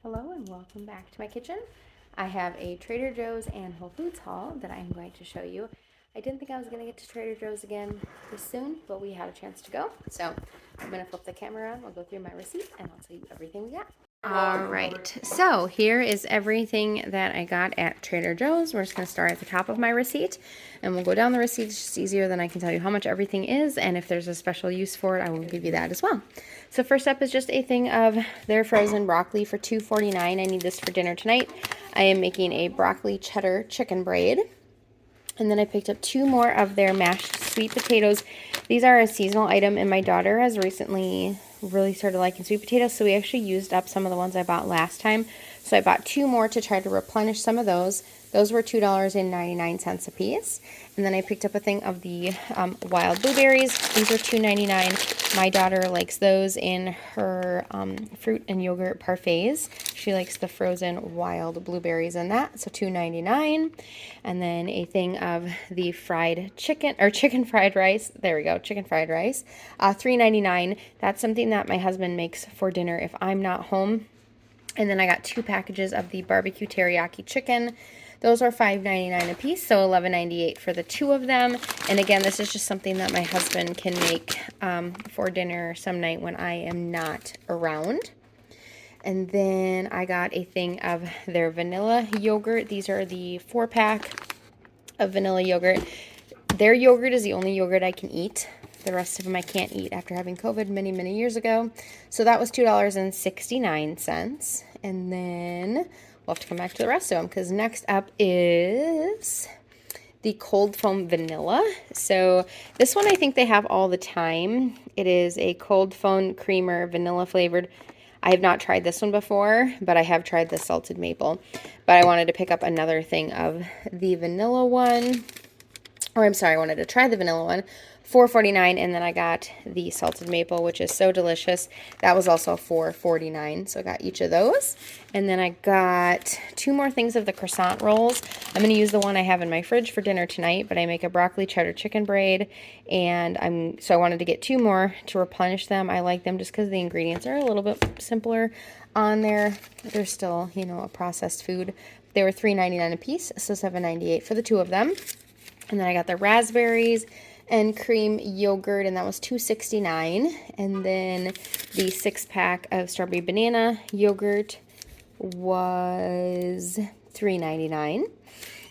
Hello and welcome back to my kitchen. I have a Trader Joe's and Whole Foods haul that I'm going to show you. I didn't think I was going to get to Trader Joe's again this soon, but we had a chance to go. So I'm going to flip the camera around, we'll go through my receipt, and I'll tell you everything we got. All right, so here is everything that I got at Trader Joe's. We're just going to start at the top of my receipt, and we'll go down the receipt. It's just easier, than I can tell you how much everything is, and if there's a special use for it, I will give you that as well. So first up is just a thing of their frozen broccoli for $2.49. I need this for dinner tonight. I am making a broccoli cheddar chicken braid. And then I picked up 2 more of their mashed sweet potatoes. These are a seasonal item, and my daughter has recently really started liking sweet potatoes, so we actually used up some of the ones I bought last time. So I bought 2 more to try to replenish some of those. Those were $2.99 a piece. And then I picked up a thing of the wild blueberries. These are $2.99. My daughter likes those in her fruit and yogurt parfaits. She likes the frozen wild blueberries in that, so $2.99. And then a thing of the fried chicken, or chicken fried rice. There we go, chicken fried rice. $3.99. That's something that my husband makes for dinner if I'm not home. And then I got 2 packages of the barbecue teriyaki chicken. Those are $5.99 a piece, so $11.98 for the 2 of them. And again, this is just something that my husband can make for dinner some night when I am not around. And then I got a thing of their vanilla yogurt. These are the 4-pack of vanilla yogurt. Their yogurt is the only yogurt I can eat. The rest of them I can't eat after having COVID many, many years ago. So that was $2.69. And then we'll have to come back to the rest of them, because next up is the cold foam vanilla. So this one I think they have all the time. It is a cold foam creamer, vanilla flavored. I have not tried this one before, but I have tried the salted maple. But I wanted to pick up another thing of the vanilla one. Or I'm sorry, I wanted to try the vanilla one. $4.49, and then I got the salted maple, which is so delicious. That was also $4.49, so I got each of those. And then I got 2 more things of the croissant rolls. I'm going to use the one I have in my fridge for dinner tonight, but I make a broccoli cheddar chicken braid, and so I wanted to get 2 more to replenish them. I like them just because the ingredients are a little bit simpler on there. They're still, a processed food. They were $3.99 a piece, so $7.98 for the 2 of them. And then I got the raspberries and cream yogurt, and that was $2.69. And then the 6-pack of strawberry banana yogurt was $3.99.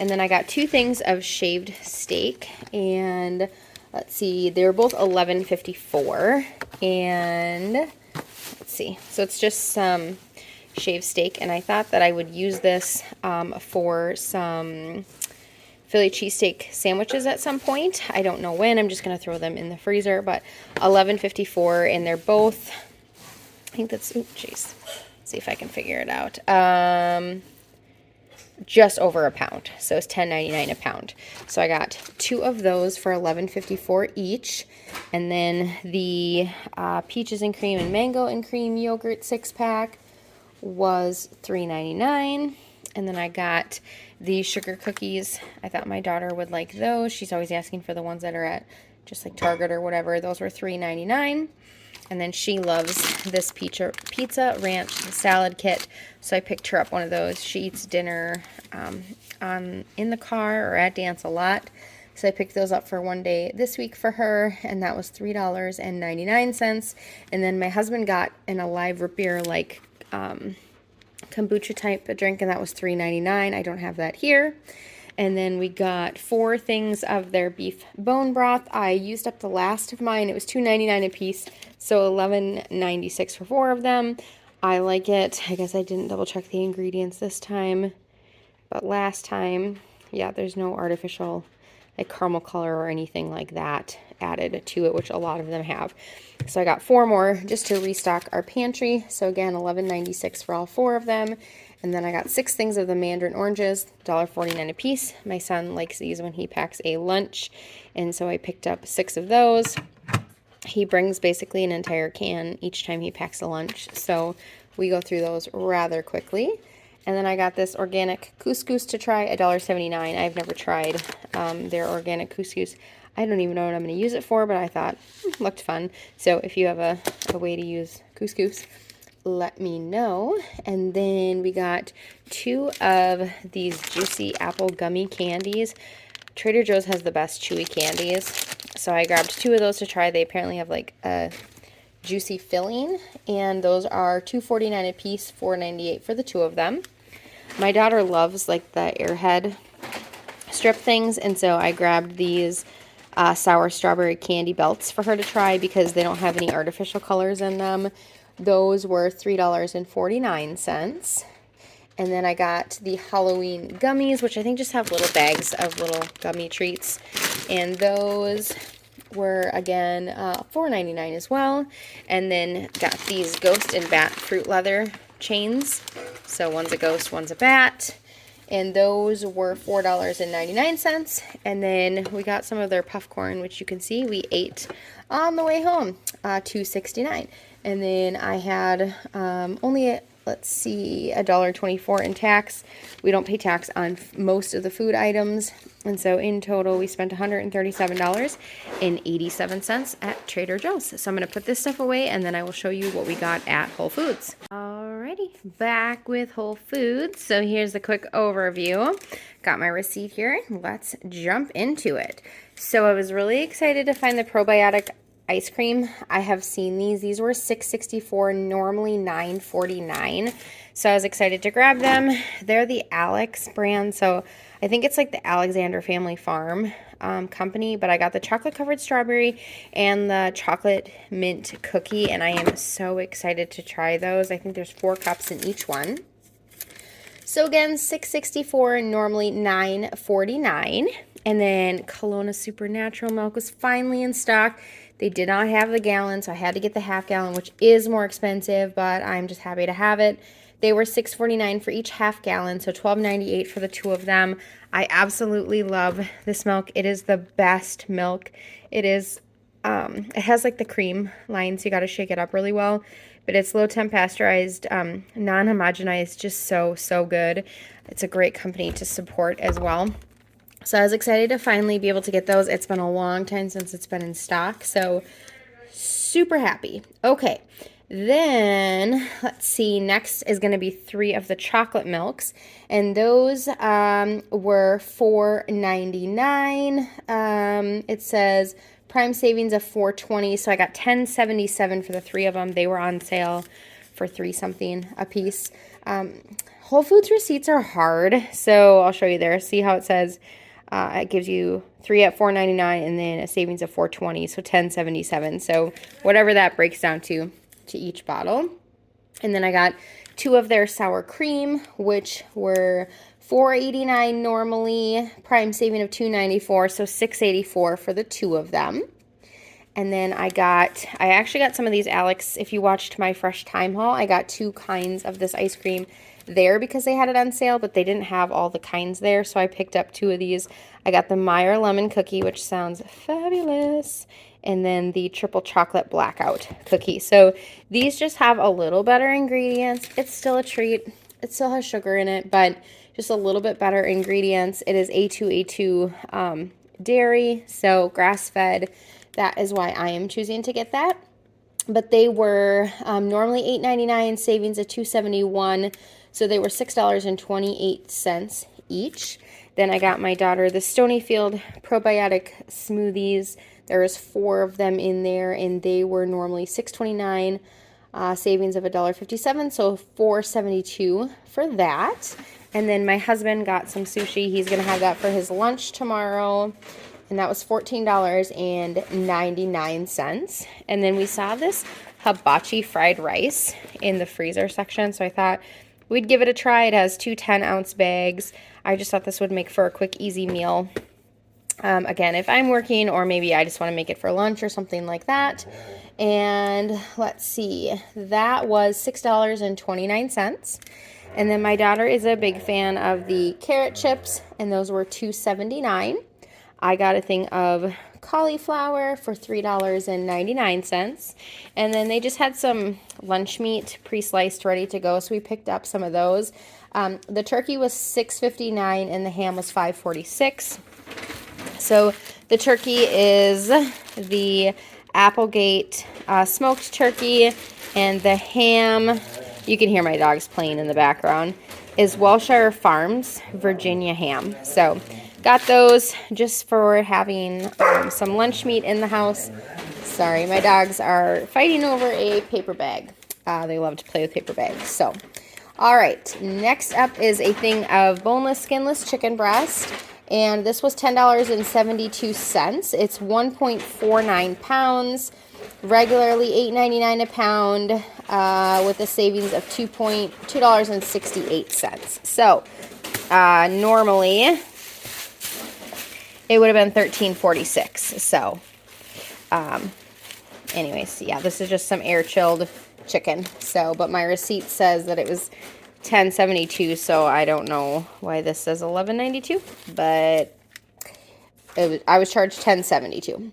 And then I got 2 things of shaved steak, and let's see, they were both $11.54. And let's see, so it's just some shaved steak, and I thought that I would use this for some Philly cheesesteak sandwiches at some point. I don't know when. I'm just going to throw them in the freezer, but $11.54, and they're both, I think that's, jeez, see if I can figure it out. Just over a pound, so it's $10.99 a pound. So I got 2 of those for $11.54 each, and then the peaches and cream and mango and cream yogurt 6-pack was $3.99. And then I got the sugar cookies. I thought my daughter would like those. She's always asking for the ones that are at just like Target or whatever. Those were $3.99. And then she loves this pizza ranch salad kit, so I picked her up one of those. She eats dinner in the car or at dance a lot, so I picked those up for one day this week for her, and that was $3.99. And then my husband got an Alive root beer, like kombucha type of drink, and that was $3.99. I don't have that here. And then we got 4 things of their beef bone broth. I used up the last of mine. It was $2.99 a piece, so $11.96 for 4 of them. I like it. I guess I didn't double check the ingredients this time, but last time, yeah, there's no artificial like caramel color or anything like that added to it, which a lot of them have. So I got 4 more just to restock our pantry. So again, $11.96 for all 4 of them. And then I got 6 things of the mandarin oranges, $1.49 a piece. My son likes these when he packs a lunch, and so I picked up 6 of those. He brings basically an entire can each time he packs a lunch, so we go through those rather quickly. And then I got this organic couscous to try, $1.79. I've never tried their organic couscous. I don't even know what I'm going to use it for, but I thought looked fun. So if you have a way to use couscous, let me know. And then we got 2 of these juicy apple gummy candies. Trader Joe's has the best chewy candies, so I grabbed 2 of those to try. They apparently have like a juicy filling, and those are $2.49 a piece, $4.98 for the 2 of them. My daughter loves like the Airhead strip things, and so I grabbed these sour strawberry candy belts for her to try because they don't have any artificial colors in them. Those were $3.49. And then I got the Halloween gummies, which I think just have little bags of little gummy treats. And those were, again, $4.99 as well. And then got these ghost and bat fruit leather chains. So one's a ghost, one's a bat. And those were $4.99. And then we got some of their puffcorn, which you can see we ate on the way home, $2.69. And then I had only, let's see, $1.24 in tax. We don't pay tax on most of the food items. And so in total, we spent $137.87 at Trader Joe's. So I'm going to put this stuff away, and then I will show you what we got at Whole Foods. Alrighty, back with Whole Foods. So here's the quick overview. Got my receipt here. Let's jump into it. So I was really excited to find the probiotic ice cream. I have seen these. These were $6.64, normally $9.49. So I was excited to grab them. They're the Alex brand. So I think it's like the Alexander Family Farm company, but I got the chocolate covered strawberry and the chocolate mint cookie, and I am so excited to try those. I think there's 4 cups in each one. So again, $6.64, normally $9.49. And then Kelowna Supernatural milk was finally in stock. They did not have the gallon, so I had to get the half gallon, which is more expensive, but I'm just happy to have it. They were $6.49 for each half gallon, so $12.98 for the 2 of them. I absolutely love this milk. It is the best milk. It is, it has like the cream line, so you got to shake it up really well. But it's low temp pasteurized, non-homogenized, just so good. It's a great company to support as well. So I was excited to finally be able to get those. It's been a long time since it's been in stock, so super happy. Okay, then let's see. Next is going to be 3 of the chocolate milks, and those were $4.99. It says prime savings of $4.20, so I got $10.77 for the 3 of them. They were on sale for $3 something a piece. Whole Foods receipts are hard, so I'll show you there. See how it says. It gives you 3 at $4.99 and then a savings of $4.20, so $10.77. So whatever that breaks down to each bottle. And then I got 2 of their sour cream, which were $4.89 normally, prime saving of $2.94, so $6.84 for the 2 of them. And then I actually got some of these Alex. If you watched my Fresh Time haul, I got 2 kinds of this ice cream there because they had it on sale, but they didn't have all the kinds there, so I picked up 2 of these. I got the Meyer lemon cookie, which sounds fabulous, and then the triple chocolate blackout cookie. So these just have a little better ingredients. It's still a treat. It still has sugar in it, but just a little bit better ingredients. It is A2 dairy, so grass-fed. That is why I am choosing to get that. But they were normally $8.99, savings of $2.71, so they were $6.28 each. Then I got my daughter the Stonyfield probiotic smoothies. There was 4 of them in there, and they were normally $6.29, savings of $1.57, so $4.72 for that. And then my husband got some sushi. He's going to have that for his lunch tomorrow. And that was $14.99. And then we saw this hibachi fried rice in the freezer section. So I thought we'd give it a try. It has 2 10-ounce bags. I just thought this would make for a quick, easy meal. Again, if I'm working or maybe I just want to make it for lunch or something like that. And let's see, that was $6.29. And then my daughter is a big fan of the carrot chips, and those were $2.79. I got a thing of cauliflower for $3.99. And then they just had some lunch meat pre-sliced ready to go, so we picked up some of those. The turkey was $6.59 and the ham was $5.46. So the turkey is the Applegate smoked turkey, and the ham, you can hear my dogs playing in the background, is Welshire Farms Virginia ham. So got those just for having some lunch meat in the house. Sorry, my dogs are fighting over a paper bag. They love to play with paper bags. So, all right, next up is a thing of boneless, skinless chicken breast. And this was $10.72. It's 1.49 pounds, regularly $8.99 a pound, with a savings of $2.68. So normally it would have been $13.46. So anyways, yeah, this is just some air chilled chicken. So, but my receipt says that it was $10.72, so I don't know why this says $11.92, but I was charged $10.72.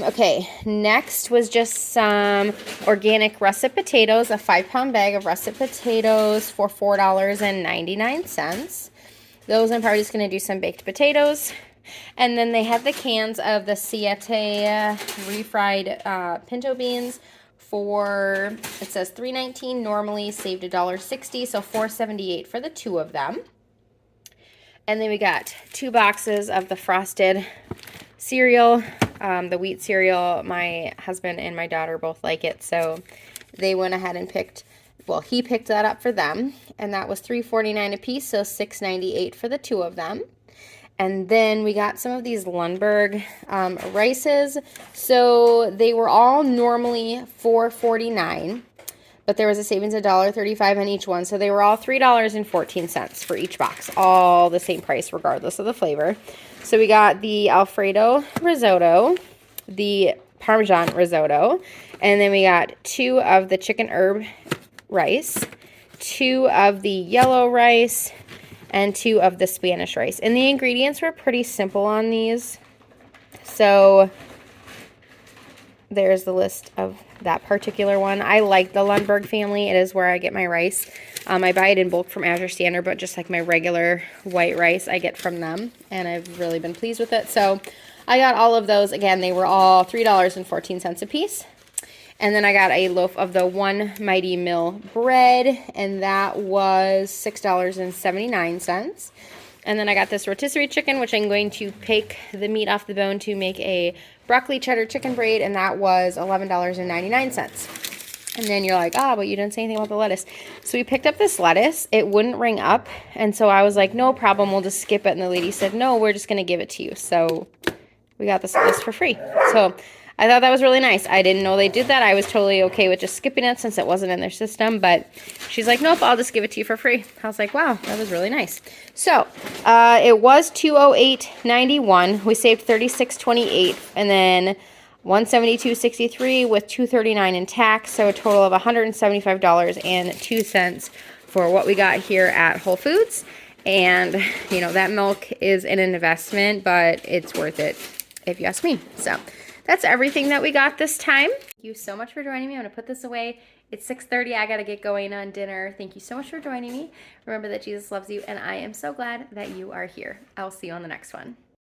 Okay, next was just some organic russet potatoes, a 5-pound bag of russet potatoes for $4.99. Those I'm probably just going to do some baked potatoes. And then they have the cans of the Siete refried pinto beans for, it says $3.19, normally saved $1.60, so $4.78 for the 2 of them. And then we got 2 boxes of the frosted cereal, the wheat cereal. My husband and my daughter both like it, so they went ahead and he picked that up for them, and that was $3.49 a piece, so $6.98 for the 2 of them. And then we got some of these Lundberg rices. So they were all normally $4.49, but there was a savings of $1.35 on each one. So they were all $3.14 for each box, all the same price regardless of the flavor. So we got the Alfredo risotto, the Parmesan risotto, and then we got 2 of the chicken herb rice, 2 of the yellow rice, and 2 of the Spanish rice. And the ingredients were pretty simple on these. So there's the list of that particular one. I like the Lundberg family. It is where I get my rice. I buy it in bulk from Azure Standard, but just like my regular white rice, I get from them. And I've really been pleased with it. So I got all of those. Again, they were all $3.14 a piece. And then I got a loaf of the One Mighty Mill bread, and that was $6.79. And then I got this rotisserie chicken, which I'm going to pick the meat off the bone to make a broccoli cheddar chicken braid, and that was $11.99. And then you're like, but you didn't say anything about the lettuce. So we picked up this lettuce. It wouldn't ring up, and so I was like, no problem, we'll just skip it. And the lady said, no, we're just going to give it to you. So we got this lettuce for free. So I thought that was really nice. I didn't know they did that. I was totally okay with just skipping it since it wasn't in their system. But she's like, nope, I'll just give it to you for free. I was like, wow, that was really nice. So it was $208.91. We saved $36.28, and then $172.63 with $239 in tax. So a total of $175.02 for what we got here at Whole Foods. And you know, that milk is an investment, but it's worth it if you ask me. So that's everything that we got this time. Thank you so much for joining me. I'm going to put this away. It's 6:30. I got to get going on dinner. Thank you so much for joining me. Remember that Jesus loves you, and I am so glad that you are here. I will see you on the next one.